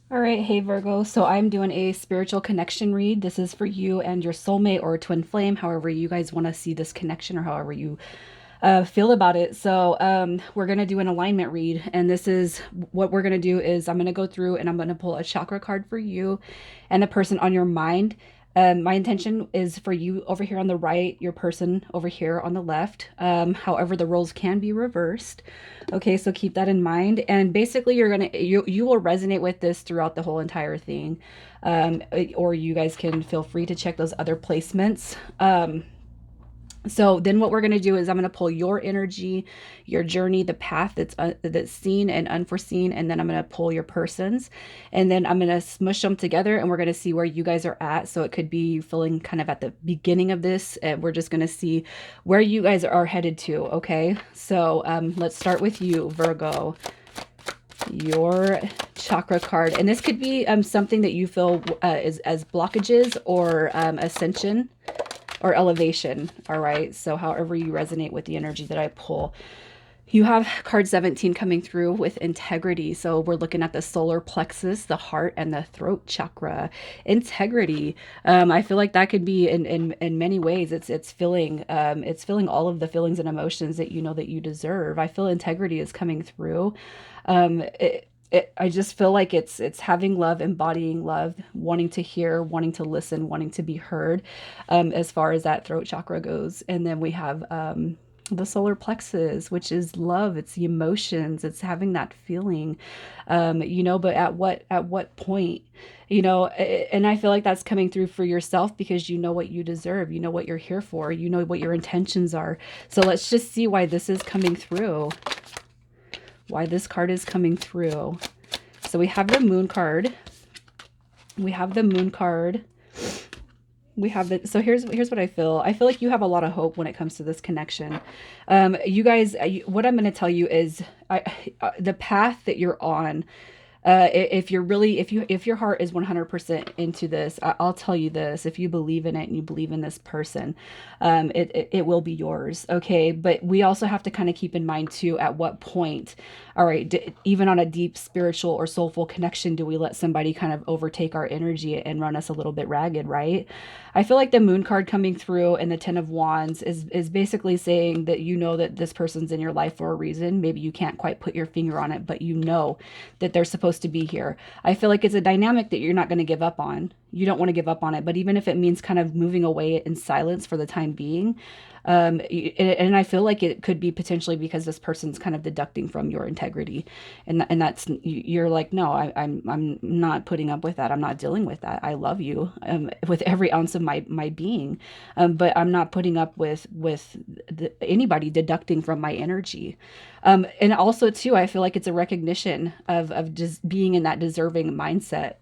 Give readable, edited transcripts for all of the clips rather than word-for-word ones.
All right, hey Virgo. So I'm doing a spiritual connection read. This is for you and your soulmate or twin flame, however you guys want to see this connection or however you feel about it. So we're going to do an alignment read. And this is what we're going to do is I'm going to go through and I'm going to pull a chakra card for you and the person on your mind. My intention is for you over here on the right, your person over here on the left. However, the roles can be reversed. Okay, so keep that in mind. And basically, you will resonate with this throughout the whole entire thing, or you guys can feel free to check those other placements. So then what we're going to do is I'm going to pull your energy, your journey, the path that's seen and unforeseen, and then I'm going to pull your persons, and then I'm going to smush them together, and we're going to see where you guys are at. So it could be you feeling kind of at the beginning of this, and we're just going to see where you guys are headed to. Okay, so let's start with you, Virgo. Your chakra card, and this could be something that you feel is as blockages or ascension or elevation. All right. So however you resonate with the energy that I pull. You have card 17 coming through with integrity. So we're looking at the solar plexus, the heart, and the throat chakra. Integrity. I feel like that could be in many ways. It's feeling all of the feelings and emotions that you know that you deserve. I feel integrity is coming through. I just feel like it's having love, embodying love, wanting to hear, wanting to listen, wanting to be heard, as far as that throat chakra goes. And then we have the solar plexus, which is love. It's the emotions. It's having that feeling, but at what point, and I feel like that's coming through for yourself because you know what you deserve. You know what you're here for. You know what your intentions are. So let's just see why this is coming through. Why this card is coming through. So we have the moon card. We have the moon card. We have the, so here's what I feel. I feel like you have a lot of hope when it comes to this connection. You guys, what I'm going to tell you is the path that you're on. If you're really, if your heart is 100% into this, I'll tell you this: if you believe in it and you believe in this person, it will be yours. Okay, but we also have to kind of keep in mind too, at what point, all right, even on a deep spiritual or soulful connection, do we let somebody kind of overtake our energy and run us a little bit ragged, right? I feel like the moon card coming through and the 10 of wands is basically saying that you know that this person's in your life for a reason. Maybe you can't quite put your finger on it, but you know that they're supposed to be here. I feel like it's a dynamic that you're not going to give up on. You don't want to give up on it, but even if it means kind of moving away in silence for the time being, and I feel like it could be potentially because this person's kind of deducting from your integrity, and that's, you're like, no, I'm not putting up with that. I'm not dealing with that. I love you with every ounce of my being, but I'm not putting up with anybody deducting from my energy. And also too, I feel like it's a recognition of just being in that deserving mindset.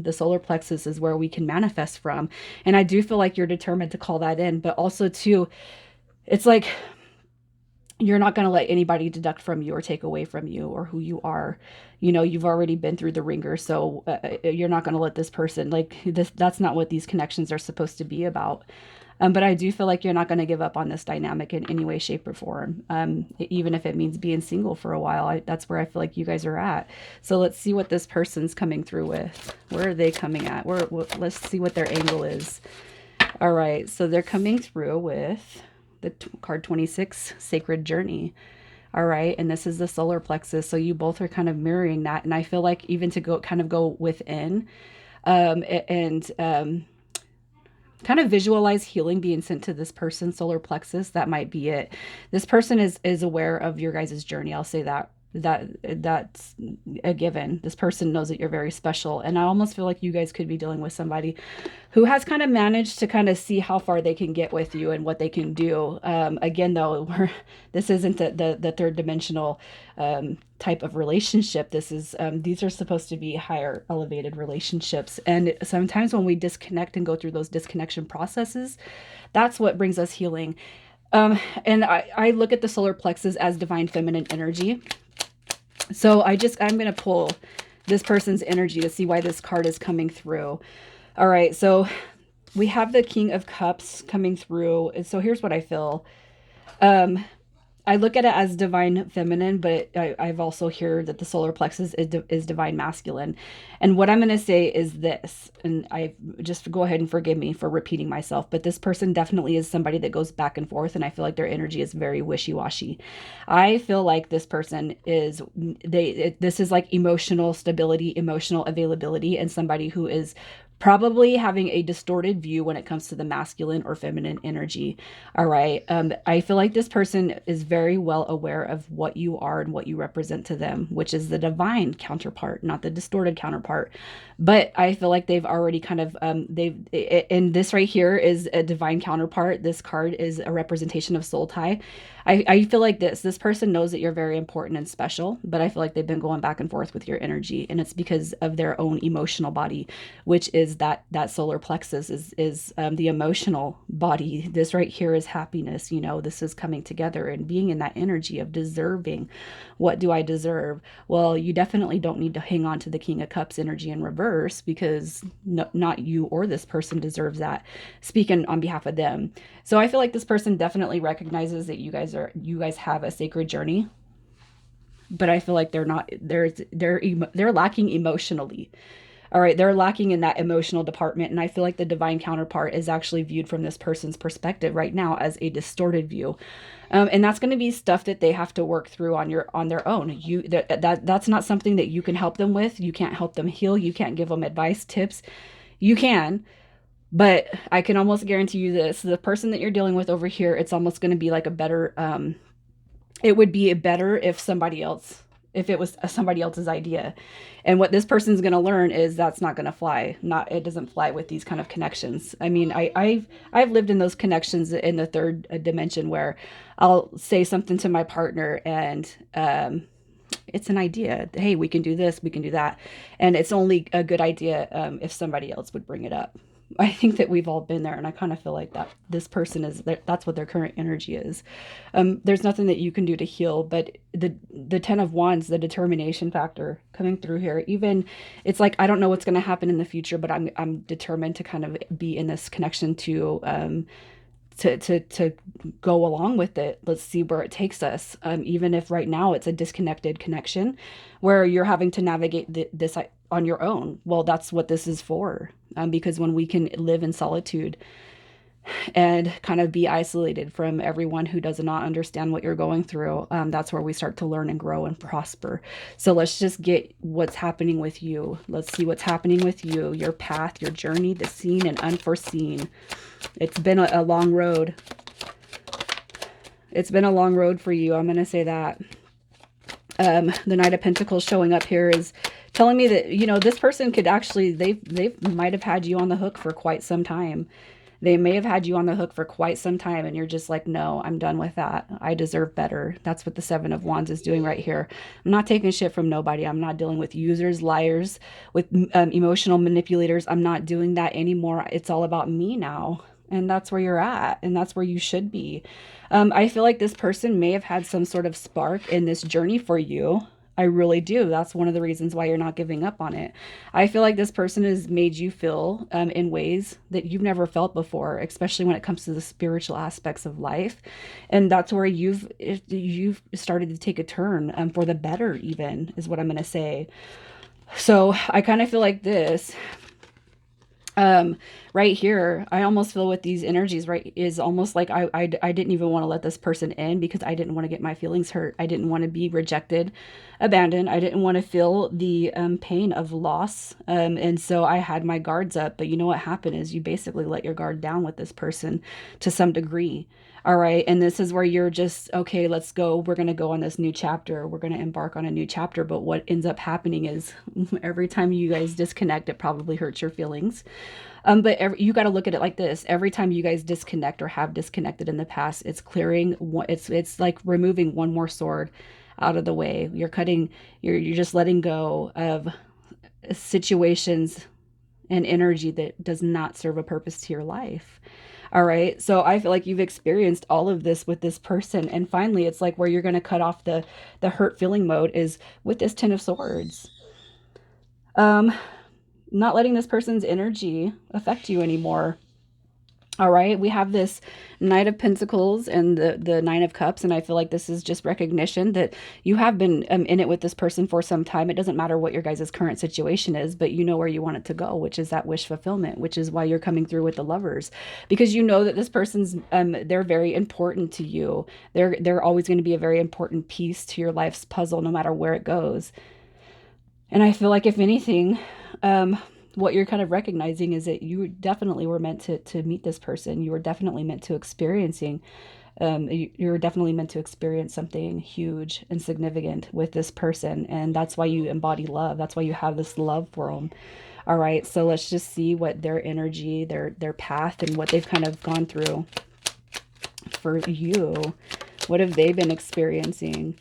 The solar plexus is where we can manifest from, and I do feel like you're determined to call that in. But also too, it's like you're not going to let anybody deduct from you or take away from you or who you are. You've already been through the ringer, so you're not going to let this person, like, this, that's not what these connections are supposed to be about. But I do feel like you're not going to give up on this dynamic in any way, shape, or form, even if it means being single for a while. That's where I feel like you guys are at. So let's see what this person's coming through with. Where are they coming at? Let's see what their angle is. All right, so they're coming through with the card 26, Sacred Journey. All right, and this is the solar plexus, so you both are kind of mirroring that. And I feel like even to go within, and kind of visualize healing being sent to this person's solar plexus. That might be it. This person is aware of your guys' journey. I'll say that's a given. This person knows that you're very special, and I almost feel like you guys could be dealing with somebody who has kind of managed to kind of see how far they can get with you and what they can do. Again, though, this isn't the third dimensional type of relationship. These are supposed to be higher elevated relationships, and sometimes when we disconnect and go through those disconnection processes, that's what brings us healing. And I look at the solar plexus as divine feminine energy. So I'm going to pull this person's energy to see why this card is coming through. All right, so we have the King of Cups coming through. And so here's what I feel. I look at it as divine feminine, but I've also heard that the solar plexus is divine masculine. And what I'm going to say is this, and I just go ahead and forgive me for repeating myself, but this person definitely is somebody that goes back and forth, and I feel like their energy is very wishy-washy. I feel like this person is this is like emotional stability, emotional availability, and somebody who is probably having a distorted view when it comes to the masculine or feminine energy. All right. I feel like this person is very well aware of what you are and what you represent to them, which is the divine counterpart, not the distorted counterpart. But I feel like they've already kind of, and this right here is a divine counterpart. This card is a representation of soul tie. I feel like this person knows that you're very important and special, but I feel like they've been going back and forth with your energy, and it's because of their own emotional body, which is that solar plexus is the emotional body. This right here is happiness. You know, this is coming together and being in that energy of deserving. What do I deserve? Well, you definitely don't need to hang on to the King of Cups energy in reverse, because not you or this person deserves that. Speaking on behalf of them. So I feel like this person definitely recognizes that you guys have a sacred journey, but I feel like they're lacking emotionally. All right, they're lacking in that emotional department, and I feel like the divine counterpart is actually viewed from this person's perspective right now as a distorted view. And that's going to be stuff that they have to work through on their own. That's not something that you can help them with. You can't help them heal. You can't give them advice, tips. You can, but I can almost guarantee you this: the person that you're dealing with over here, it's almost going to be like a better. It would be better if it was somebody else's idea. And what this person's going to learn is that's not going to fly. Not It doesn't fly with these kind of connections. I mean, I've lived in those connections in the third dimension where I'll say something to my partner, and it's an idea. Hey, we can do this, we can do that, and it's only a good idea if somebody else would bring it up. I think that we've all been there, and I kind of feel like that this person that's what their current energy is. There's nothing that you can do to heal, but the Ten of Wands, the determination factor coming through here, even it's like I don't know what's going to happen in the future, but I'm determined to kind of be in this connection to go along with it. Let's see where it takes us. Even if right now it's a disconnected connection where you're having to navigate this on your own. Well, that's what this is for. Because when we can live in solitude and kind of be isolated from everyone who does not understand what you're going through, that's where we start to learn and grow and prosper. So let's just get what's happening with you. Let's see what's happening with you, your path, your journey, the seen and unforeseen. It's been a long road. It's been a long road for you. I'm going to say that. The Knight of Pentacles showing up here is telling me that, you know, this person could actually, they might have had you on the hook for quite some time. They may have had you on the hook for quite some time, and you're just like, no, I'm done with that. I deserve better. That's what the Seven of Wands is doing right here. I'm not taking shit from nobody. I'm not dealing with users, liars, with emotional manipulators. I'm not doing that anymore. It's all about me now. And that's where you're at, and that's where you should be. I feel like this person may have had some sort of spark in this journey for you. I really do. That's one of the reasons why you're not giving up on it. I feel like this person has made you feel in ways that you've never felt before, especially when it comes to the spiritual aspects of life. And that's where you've started to take a turn for the better, even, is what I'm going to say. So I kind of feel like this. Right here, I almost feel with these energies, right, is almost like I didn't even want to let this person in because I didn't want to get my feelings hurt. I didn't want to be rejected, abandoned. I didn't want to feel the pain of loss. And so I had my guards up. But you know what happened is you basically let your guard down with this person to some degree. All right. And this is where you're just, okay, let's go. We're going to go on this new chapter. We're going to embark on a new chapter. But what ends up happening is every time you guys disconnect, it probably hurts your feelings. But you got to look at it like this. Every time you guys disconnect or have disconnected in the past, it's clearing. It's like removing one more sword out of the way. You're just letting go of situations and energy that does not serve a purpose to your life. All right. So I feel like you've experienced all of this with this person. And finally, it's like where you're going to cut off the hurt feeling mode is with this Ten of Swords. Not letting this person's energy affect you anymore. All right, we have this Knight of Pentacles and the Nine of Cups, and I feel like this is just recognition that you have been in it with this person for some time. It doesn't matter what your guys' current situation is, but you know where you want it to go, which is that wish fulfillment, which is why you're coming through with the Lovers, because you know that this person's they're very important to you. They're always going to be a very important piece to your life's puzzle, no matter where it goes. And I feel like if anything, what you're kind of recognizing is that you definitely were meant to meet this person. You were definitely meant to experiencing, you're definitely meant to experience something huge and significant with this person. And that's why you embody love. That's why you have this love for them. All right. So let's just see what their energy, their path, and what they've kind of gone through for you. What have they been experiencing?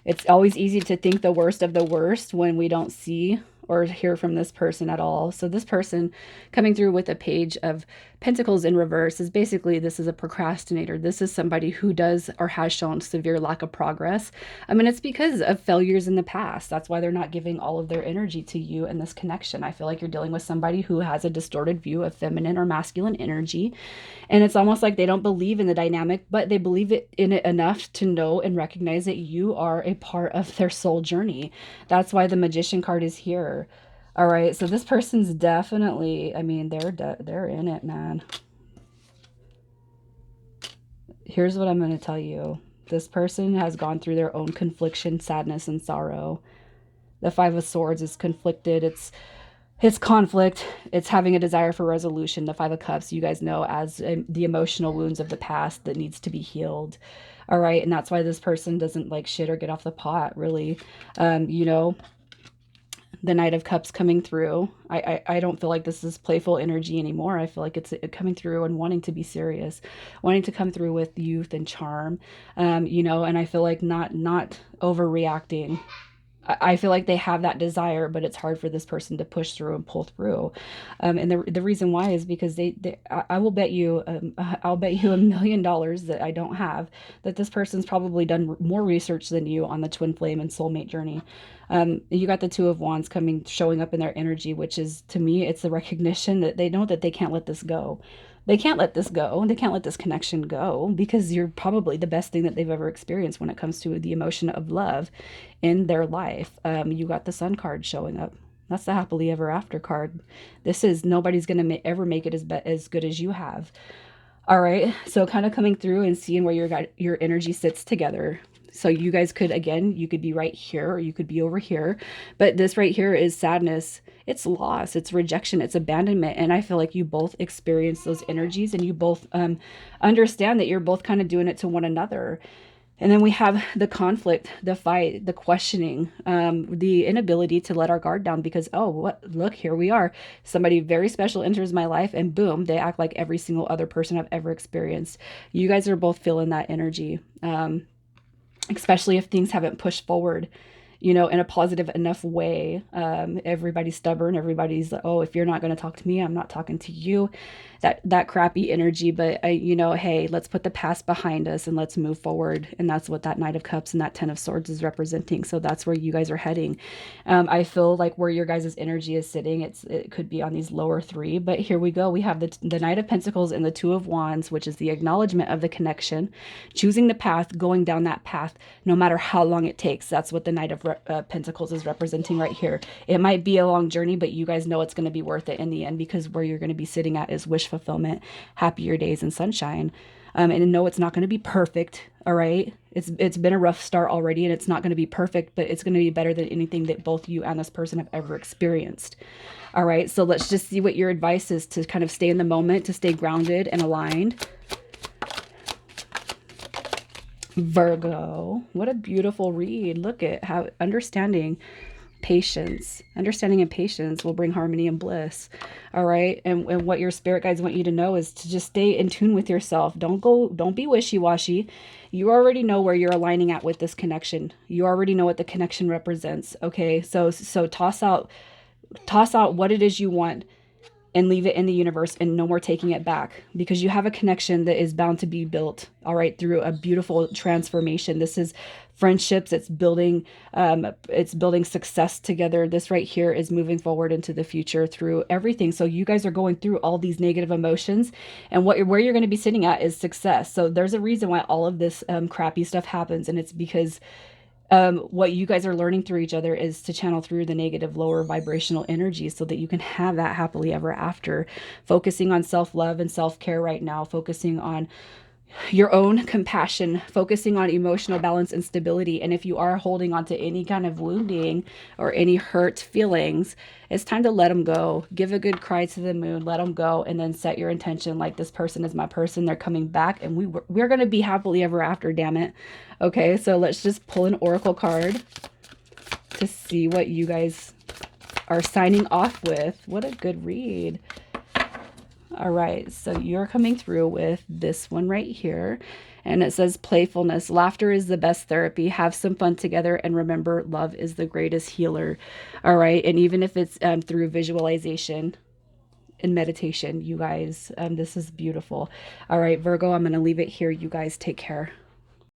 It's always easy to think the worst of the worst when we don't see or hear from this person at all. So this person coming through with a Page of Pentacles in reverse is basically, this is a procrastinator. This is somebody who does or has shown severe lack of progress. I mean, it's because of failures in the past. That's why they're not giving all of their energy to you in this connection. I feel like you're dealing with somebody who has a distorted view of feminine or masculine energy. And it's almost like they don't believe in the dynamic, but they believe in it enough to know and recognize that you are a part of their soul journey. That's why the Magician card is here. All right, so this person's definitely, I mean, they're in it, man. Here's what I'm going to tell you. This person has gone through their own confliction, sadness, and sorrow. The Five of Swords is conflicted. It's conflict. It's having a desire for resolution. The Five of Cups, you guys know, as the emotional wounds of the past that needs to be healed. All right, and that's why this person doesn't like shit or get off the pot, really. You know, the Knight of Cups coming through. I don't feel like this is playful energy anymore. I feel like it's coming through and wanting to be serious, wanting to come through with youth and charm, you know, and I feel like not overreacting. I feel like they have that desire, but it's hard for this person to push through and pull through. And the reason why is because I will bet you, I'll bet you $1 million that I don't have, that this person's probably done more research than you on the twin flame and soulmate journey. You got the Two of Wands showing up in their energy, which is, to me, it's the recognition that they know that they can't let this go. They can't let this go. They can't let this connection go, because you're probably the best thing that they've ever experienced when it comes to the emotion of love in their life. You got the Sun card showing up. That's the happily ever after card. This is, nobody's going to ever make it as good as you have. All right. So kind of coming through and seeing where your energy sits together. So you guys could, again, you could be right here or you could be over here. But this right here is sadness. It's loss. It's rejection. It's abandonment. And I feel like you both experience those energies, and you both understand that you're both kind of doing it to one another. And then we have the conflict, the fight, the questioning, the inability to let our guard down because, oh, look, here we are. Somebody very special enters my life and boom, they act like every single other person I've ever experienced. You guys are both feeling that energy. Especially if things haven't pushed forward, you know, in a positive enough way. Everybody's stubborn. Everybody's, oh, if you're not going to talk to me, I'm not talking to you. That crappy energy. But, you know, hey, let's put the past behind us and let's move forward. And that's what that Knight of Cups and that Ten of Swords is representing. So that's where you guys are heading. I feel like where your guys' energy is sitting, it could be on these lower three. But here we go. We have the Knight of Pentacles and the Two of Wands, which is the acknowledgement of the connection, choosing the path, going down that path, no matter how long it takes. That's what the Knight of Pentacles is representing right here. It might be a long journey, but you guys know it's going to be worth it in the end, because where you're going to be sitting at is wish fulfillment, happier days, and sunshine. And no, it's not going to be perfect. All right. It's been a rough start already, and it's not going to be perfect, but it's going to be better than anything that both you and this person have ever experienced. All right. So let's just see what your advice is to kind of stay in the moment, to stay grounded and aligned. Virgo, what a beautiful read. Look at how understanding and patience will bring harmony and bliss. All right. And what your spirit guides want you to know is to just stay in tune with yourself. Don't be wishy-washy. You already know where you're aligning at with this connection. You already know what the connection represents. Okay. So toss out what it is you want and leave it in the universe, and no more taking it back, because you have a connection that is bound to be built, all right, through a beautiful transformation. This is friendships. It's building success together. This right here is moving forward into the future through everything. So you guys are going through all these negative emotions, and where you're going to be sitting at is success. So there's a reason why all of this crappy stuff happens, and it's because what you guys are learning through each other is to channel through the negative, lower vibrational energy so that you can have that happily ever after. Focusing on self-love and self-care right now, focusing on your own compassion, focusing on emotional balance and stability. And if you are holding on to any kind of wounding or any hurt feelings, it's time to let them go. Give a good cry to the moon, let them go, and then set your intention like, this person is my person. They're coming back, and we're going to be happily ever after, damn it. Okay, so let's just pull an oracle card to see what you guys are signing off with. What a good read. All right, so you're coming through with this one right here. And it says playfulness. Laughter is the best therapy. Have some fun together. And remember, love is the greatest healer. All right. And even if it's through visualization and meditation, you guys, this is beautiful. All right, Virgo, I'm going to leave it here. You guys take care.